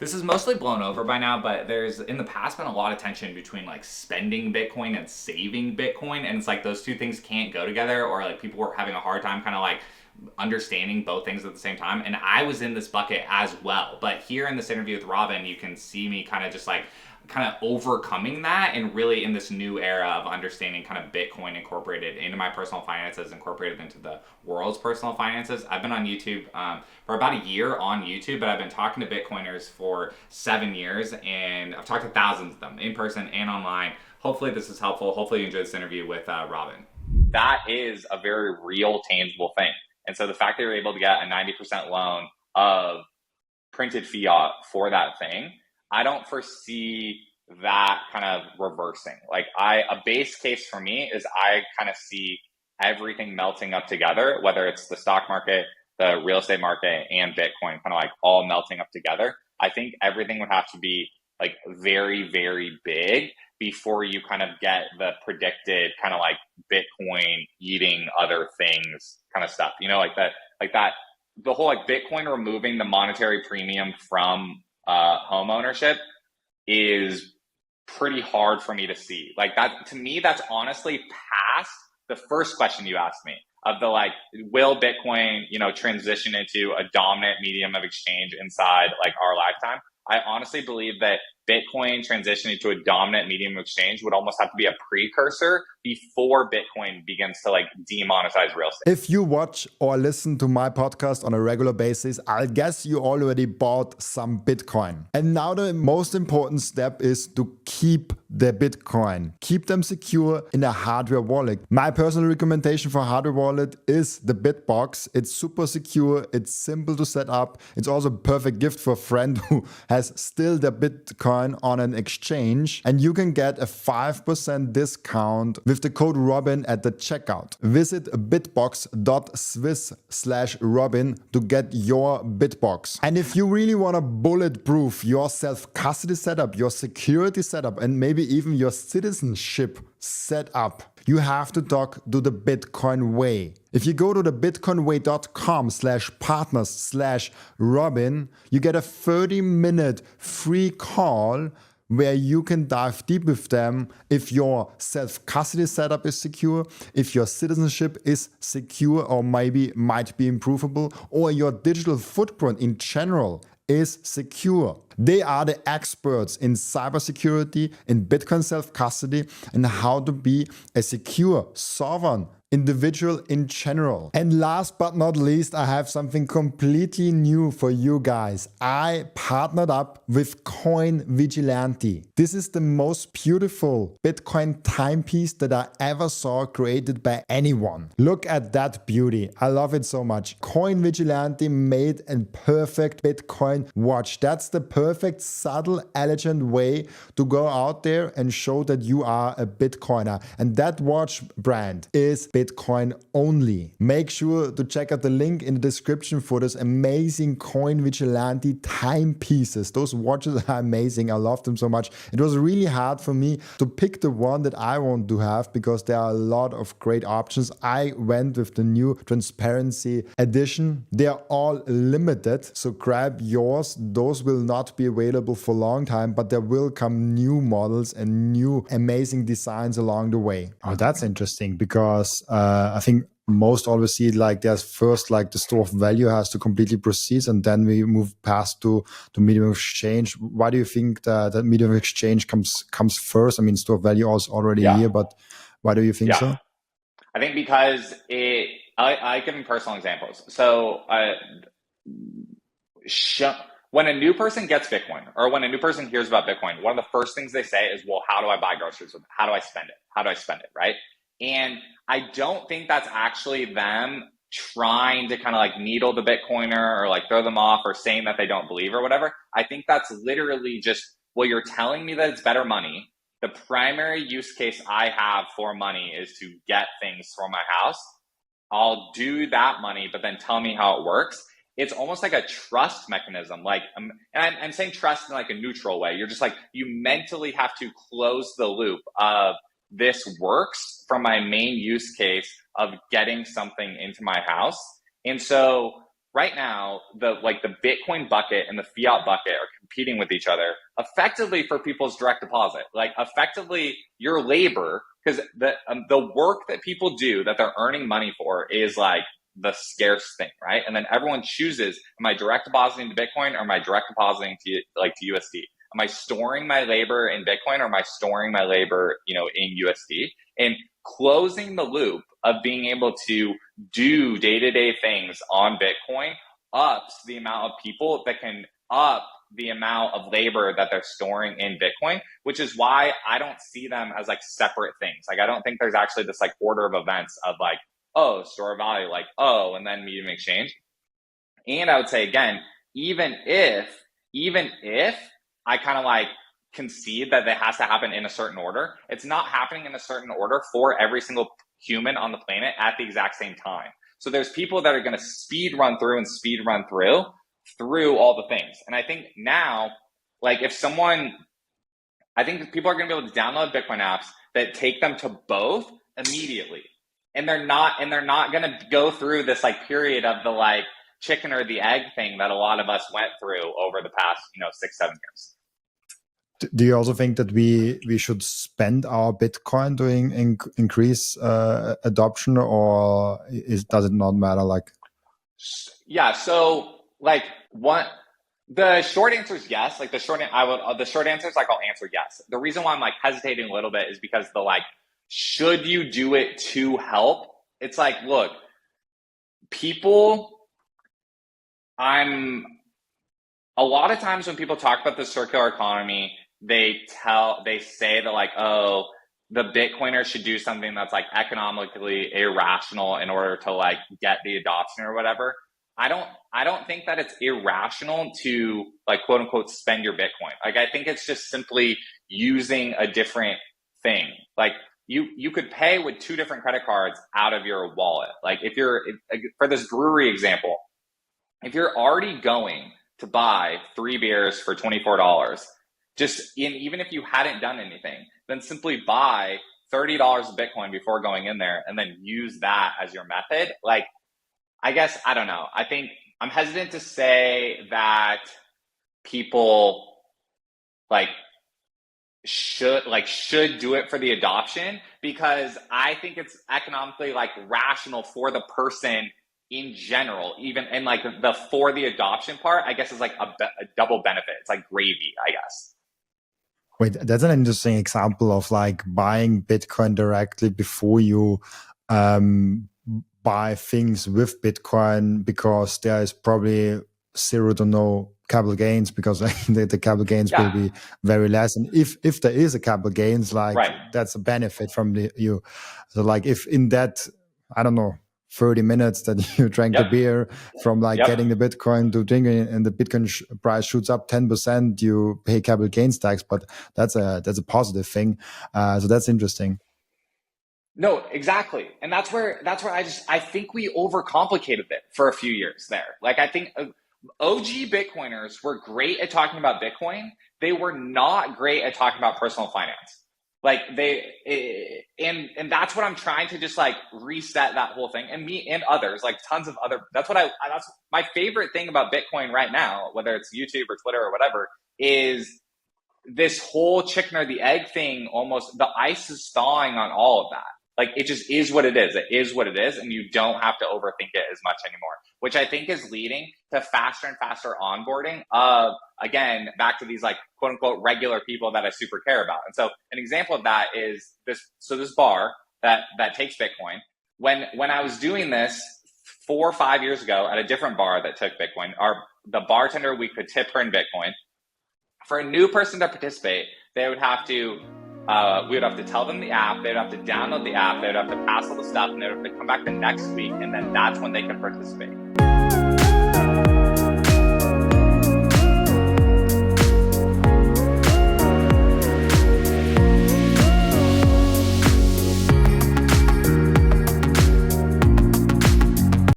This is mostly blown over by now, but there's in the past been a lot of tension between like spending Bitcoin and saving Bitcoin. And it's like those two things can't go together, or like people were having a hard time kind of like understanding both things at the same time. And I was in this bucket as well. But here in this interview with Robin, you can see me kind of just like kind of overcoming that and really in this new era of understanding kind of Bitcoin incorporated into my personal finances, incorporated into the world's personal finances. I've been on YouTube for about a year on YouTube, but I've been talking to Bitcoiners for 7 years, and I've talked to thousands of them in person and online. Hopefully this is helpful. Hopefully you enjoyed this interview with Robin. That is a very real, tangible thing. And so the fact that you're able to get a 90% loan of printed fiat for that thing, I don't foresee that kind of reversing. Like a base case for me is I kind of see everything melting up together, whether it's the stock market, the real estate market, and Bitcoin kind of like all melting up together. I think everything would have to be like very, very big before you kind of get the predicted kind of like Bitcoin eating other things kind of stuff, like that, the whole like Bitcoin removing the monetary premium from home ownership is pretty hard for me to see. Like that, to me, that's honestly past the first question you asked me of the like, will Bitcoin, transition into a dominant medium of exchange inside like our lifetime? I honestly believe that Bitcoin transitioning to a dominant medium of exchange would almost have to be a precursor before Bitcoin begins to like demonetize real estate. If you watch or listen to my podcast on a regular basis, I guess you already bought some Bitcoin. And now the most important step is to keep the Bitcoin. Keep them secure in a hardware wallet. My personal recommendation for hardware wallet is the Bitbox. It's super secure. It's simple to set up. It's also a perfect gift for a friend who has still the Bitcoin on an exchange. And you can get a 5% discount with the code Robin at the checkout. Visit bitbox.swiss/Robin to get your Bitbox. And if you really want to bulletproof your self-custody setup, your security setup, and maybe even your citizenship setup, you have to talk to the Bitcoin Way. If you go to the bitcoinway.com/partners/Robin, you get a 30-minute free call where you can dive deep with them if your self-custody setup is secure, if your citizenship is secure or maybe might be improvable, or your digital footprint in general is secure. They are the experts in cybersecurity, in Bitcoin self-custody, and how to be a secure, sovereign individual in general. And last but not least, I have something completely new for you guys. I partnered up with Coin Vigilante. This is the most beautiful Bitcoin timepiece that I ever saw created by anyone. Look at that beauty. I love it so much. Coin Vigilante made a perfect Bitcoin watch. That's the perfect, subtle, elegant way to go out there and show that you are a Bitcoiner. And that watch brand is Bitcoin only. Make sure to check out the link in the description for this amazing Coin Vigilante timepieces. Those watches are amazing. I love them so much. It was really hard for me to pick the one that I want to have because there are a lot of great options. I went with the new transparency edition. They are all limited, so grab yours. Those will not be available for a long time, but there will come new models and new amazing designs along the way. Oh, that's interesting because I think most always see it like there's first like the store of value has to completely proceed and then we move past to medium of exchange. Why do you think that medium of exchange comes first? I mean, store of value is already here, but why do you think so? I think because I give them personal examples. So when a new person gets Bitcoin or when a new person hears about Bitcoin, one of the first things they say is, well, how do I buy groceries with it? How do I spend it? How do I spend it? Right. And I don't think that's actually them trying to kind of like needle the Bitcoiner or like throw them off or saying that they don't believe or whatever. I think that's literally just, well, you're telling me that it's better money. The primary use case I have for money is to get things for my house. I'll do that money, but then tell me how it works. It's almost like a trust mechanism. Like, and I'm saying trust in like a neutral way. You're just like, you mentally have to close the loop of this works from my main use case of getting something into my house. And so right now, the Bitcoin bucket and the fiat bucket are competing with each other effectively for people's direct deposit. Like effectively your labor, because the work that people do that they're earning money for is like the scarce thing, right? And then everyone chooses, am I direct depositing to Bitcoin or am I direct depositing to USD? Am I storing my labor in Bitcoin or am I storing my labor, in USD? And closing the loop of being able to do day-to-day things on Bitcoin ups the amount of people that can up the amount of labor that they're storing in Bitcoin, which is why I don't see them as like separate things. Like I don't think there's actually this like order of events of like, oh, store value, like, oh, and then medium exchange. And I would say again, even if I kind of like concede that it has to happen in a certain order, it's not happening in a certain order for every single human on the planet at the exact same time. So there's people that are going to speed run through all the things. And I think now, like I think people are going to be able to download Bitcoin apps that take them to both immediately. And they're not going to go through this like period of the like chicken or the egg thing that a lot of us went through over the past, 6-7 years. Do you also think that we should spend our Bitcoin to increase adoption, or does it not matter? Like, yeah. So like the short answer is yes. Like the short answer is like, I'll answer yes. The reason why I'm like hesitating a little bit is because the like, should you do it to help? It's like, look, a lot of times when people talk about the circular economy, they say that like, oh, the Bitcoiners should do something that's like economically irrational in order to like get the adoption or whatever. I don't think that it's irrational to like quote unquote spend your Bitcoin. Like I think it's just simply using a different thing. Like you could pay with 2 different credit cards out of your wallet. Like for this brewery example, if you're already going to buy 3 beers for $24, even if you hadn't done anything, then simply buy $30 of Bitcoin before going in there and then use that as your method. Like, I guess, I don't know. I think I'm hesitant to say that people should do it for the adoption, because I think it's economically like rational for the person in general, even, and like for the adoption part, I guess is like a double benefit. It's like gravy, I guess. Wait, that's an interesting example of like buying Bitcoin directly before you buy things with Bitcoin, because there is probably 0 to no capital gains, because the capital gains will be very less. And if there is a capital gains, like that's a benefit from you. So like if in that, I don't know, 30 minutes that you drank the beer from like getting the Bitcoin to drinking, and the Bitcoin price shoots up 10%, you pay capital gains tax, but that's a positive thing. So that's interesting. No, exactly. And that's where I think we overcomplicated it for a few years there. Like I think OG Bitcoiners were great at talking about Bitcoin. They were not great at talking about personal finance. Like and that's what I'm trying to just like reset that whole thing. And me and others, like tons of other, that's my favorite thing about Bitcoin right now, whether it's YouTube or Twitter or whatever, is this whole chicken or the egg thing. Almost the ice is thawing on all of that. Like it just is what it is. It is what it is. And you don't have to overthink it as much anymore, which I think is leading to faster and faster onboarding of, again, back to these like quote unquote regular people that I super care about. And so an example of that is this bar that takes Bitcoin. When I was doing this 4 or 5 years ago at a different bar that took Bitcoin, the bartender, we could tip her in Bitcoin. For a new person to participate, they would have to we would have to tell them the app, they'd have to download the app, they'd have to pass all the stuff, and they'd have to come back the next week, and then that's when they could participate.